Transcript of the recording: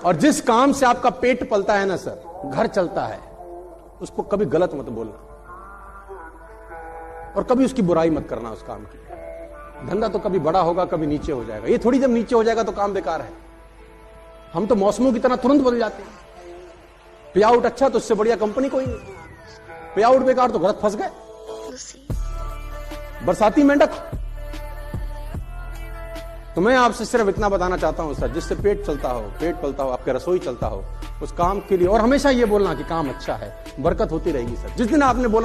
और जिस काम से आपका पेट पलता है ना सर, घर चलता है, उसको कभी गलत मत बोलना और कभी उसकी बुराई मत करना उस काम की। धंधा तो कभी बड़ा होगा, कभी नीचे हो जाएगा। ये थोड़ी जब नीचे हो जाएगा तो काम बेकार है। हम तो मौसमों की तरह तुरंत बदल जाते हैं। पे आउट अच्छा तो उससे बढ़िया कंपनी कोई नहीं, पे आउट बेकार तो गलत फंस गए। बरसाती मेंढक। तो मैं आपसे सिर्फ इतना बताना चाहता हूं सर, जिससे पेट चलता हो, पेट पलता हो, आपके रसोई चलता हो, उस काम के लिए और हमेशा ये बोलना कि काम अच्छा है, बरकत होती रहेगी सर। जिस दिन आपने बोला